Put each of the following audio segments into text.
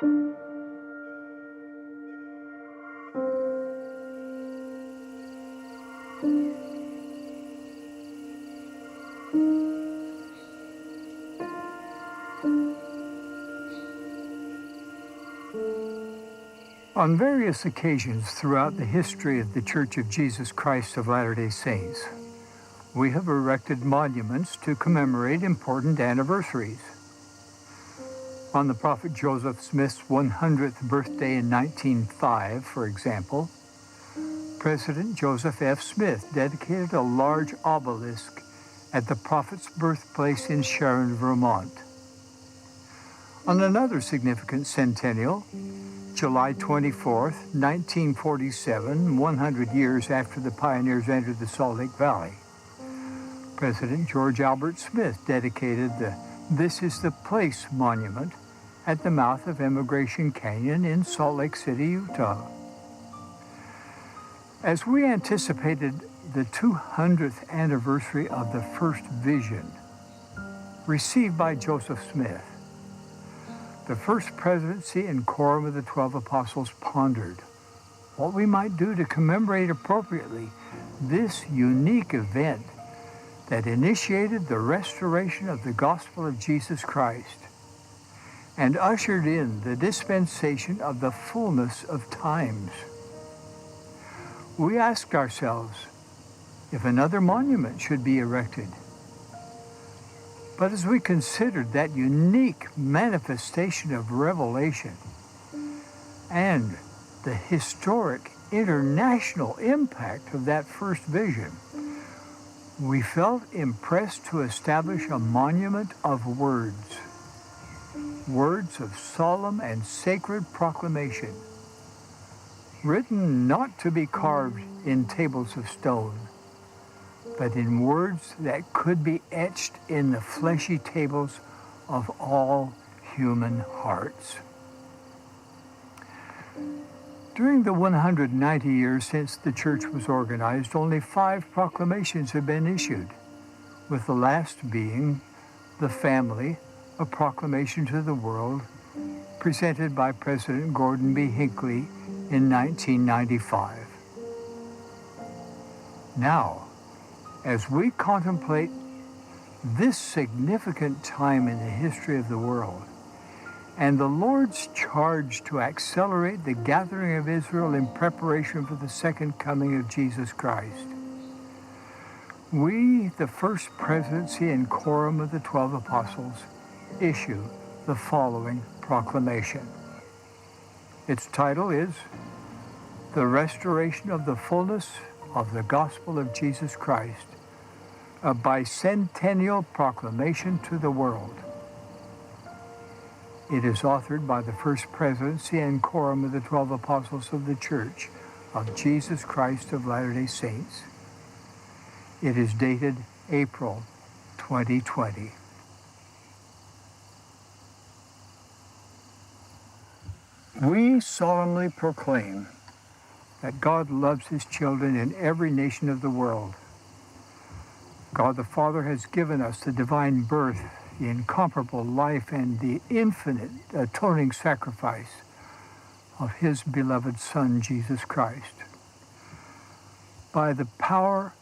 On various occasions throughout the history of the Church of Jesus Christ of Latter-day Saints, we have erected monuments to commemorate important anniversaries. On the Prophet Joseph Smith's 100th birthday in 1905, for example, President Joseph F. Smith dedicated a large obelisk at the Prophet's birthplace in Sharon, Vermont. On another significant centennial, July 24th, 1947, 100 years after the pioneers entered the Salt Lake Valley, President George Albert Smith dedicated the This Is the Place monument at the mouth of Emigration Canyon in Salt Lake City, Utah. As we anticipated the 200th anniversary of the first vision received by Joseph Smith, the First Presidency and Quorum of the 12 Apostles pondered what we might do to commemorate appropriately this unique event that initiated the restoration of the gospel of Jesus Christ and ushered in the dispensation of the fullness of times. We asked ourselves if another monument should be erected. But as we considered that unique manifestation of revelation and the historic international impact of that first vision, we felt impressed to establish a monument of words of solemn and sacred proclamation, written not to be carved in tables of stone, but in words that could be etched in the fleshy tables of all human hearts. During the 190 years since the church was organized, only 5 proclamations have been issued, with the last being the Family, a proclamation to the world, presented by President Gordon B. Hinckley in 1995. Now, as we contemplate this significant time in the history of the world and the Lord's charge to accelerate the gathering of Israel in preparation for the second coming of Jesus Christ, we, the First Presidency and Quorum of the 12 Apostles, issue the following proclamation. Its title is The Restoration of the Fullness of the Gospel of Jesus Christ, a bicentennial proclamation to the world. It is authored by the First Presidency and Quorum of the 12 Apostles of the Church of Jesus Christ of Latter-day Saints. It is dated April 2020. We solemnly proclaim that God loves his children in every nation of the world. God the Father has given us the divine birth, the incomparable life, and the infinite atoning sacrifice of his beloved Son, Jesus Christ. By the power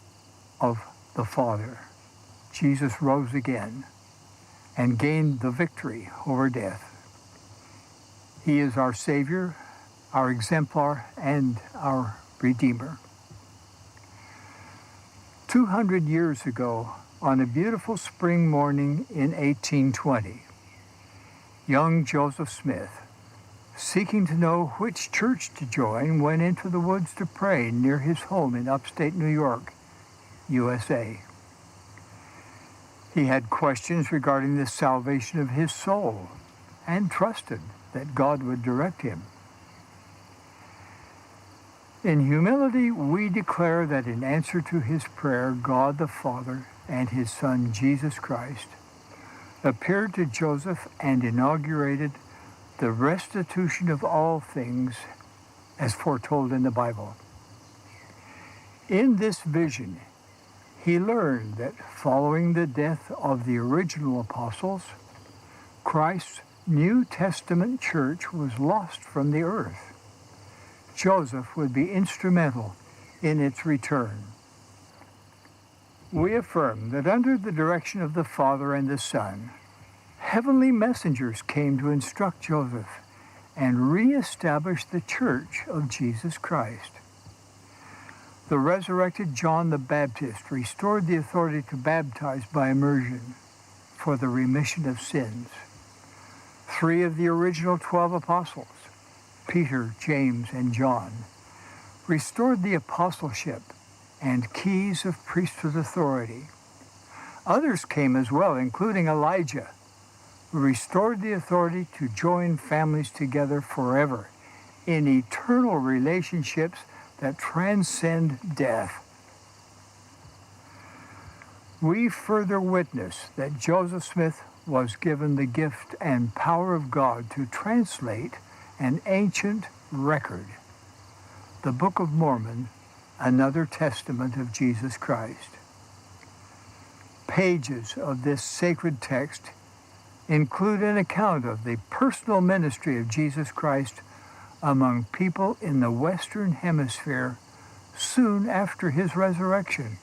of the Father, Jesus rose again and gained the victory over death. He is our Savior, our exemplar, and our Redeemer. 200 years ago, on a beautiful spring morning in 1820, young Joseph Smith, seeking to know which church to join, went into the woods to pray near his home in upstate New York, USA. He had questions regarding the salvation of his soul and trusted that God would direct him. In humility, we declare that in answer to his prayer, God the Father and his Son, Jesus Christ, appeared to Joseph and inaugurated the restitution of all things as foretold in the Bible. In this vision, he learned that following the death of the original apostles, Christ's New Testament church was lost from the earth. Joseph would be instrumental in its return. We affirm that under the direction of the Father and the Son, heavenly messengers came to instruct Joseph and reestablish the church of Jesus Christ. The resurrected John the Baptist restored the authority to baptize by immersion for the remission of sins. 3 of the original 12 apostles, Peter, James, and John, restored the apostleship and keys of priesthood authority. Others came as well, including Elijah, who restored the authority to join families together forever in eternal relationships that transcend death. We further witness that Joseph Smith was given the gift and power of God to translate an ancient record, the Book of Mormon, another testament of Jesus Christ. Pages of this sacred text include an account of the personal ministry of Jesus Christ among people in the Western Hemisphere soon after his resurrection.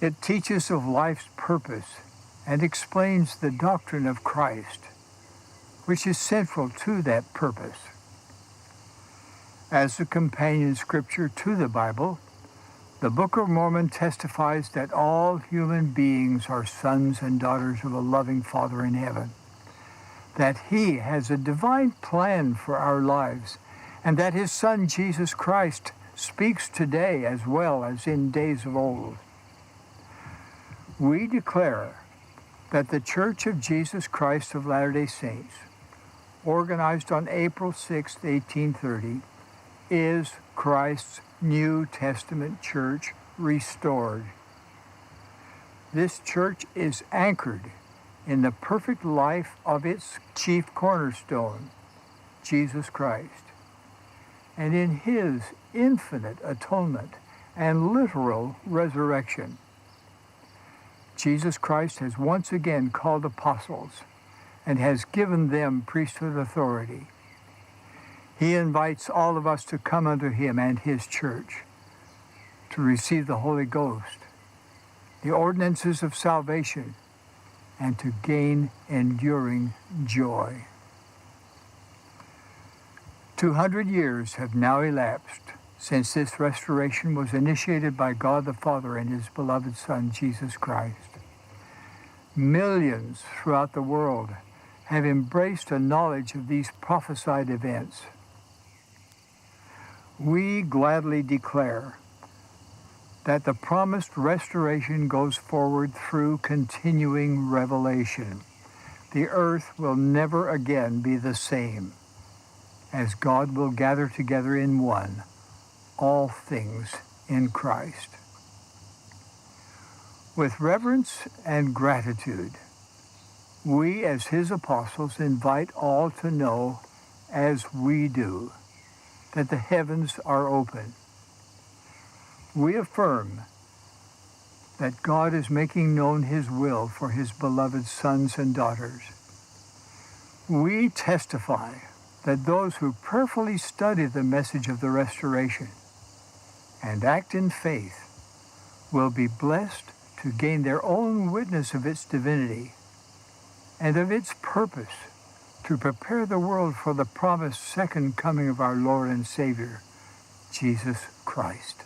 It teaches of life's purpose and explains the doctrine of Christ, which is central to that purpose. As a companion scripture to the Bible, the Book of Mormon testifies that all human beings are sons and daughters of a loving Father in heaven, that he has a divine plan for our lives, and that his Son, Jesus Christ, speaks today as well as in days of old. We declare that the Church of Jesus Christ of Latter-day Saints, organized on April 6, 1830, is Christ's New Testament church restored. This church is anchored in the perfect life of its chief cornerstone, Jesus Christ, and in his infinite atonement and literal resurrection. Jesus Christ has once again called apostles and has given them priesthood authority. He invites all of us to come unto him and his church to receive the Holy Ghost, the ordinances of salvation, and to gain enduring joy. 200 years have now elapsed since this restoration was initiated by God the Father and his beloved Son, Jesus Christ. Millions throughout the world have embraced a knowledge of these prophesied events. We gladly declare that the promised restoration goes forward through continuing revelation. The earth will never again be the same, as God will gather together in one all things in Christ. With reverence and gratitude, we as his apostles invite all to know, as we do, that the heavens are open. We affirm that God is making known his will for his beloved sons and daughters. We testify that those who prayerfully study the message of the restoration and act in faith will be blessed to gain their own witness of its divinity and of its purpose to prepare the world for the promised second coming of our Lord and Savior, Jesus Christ.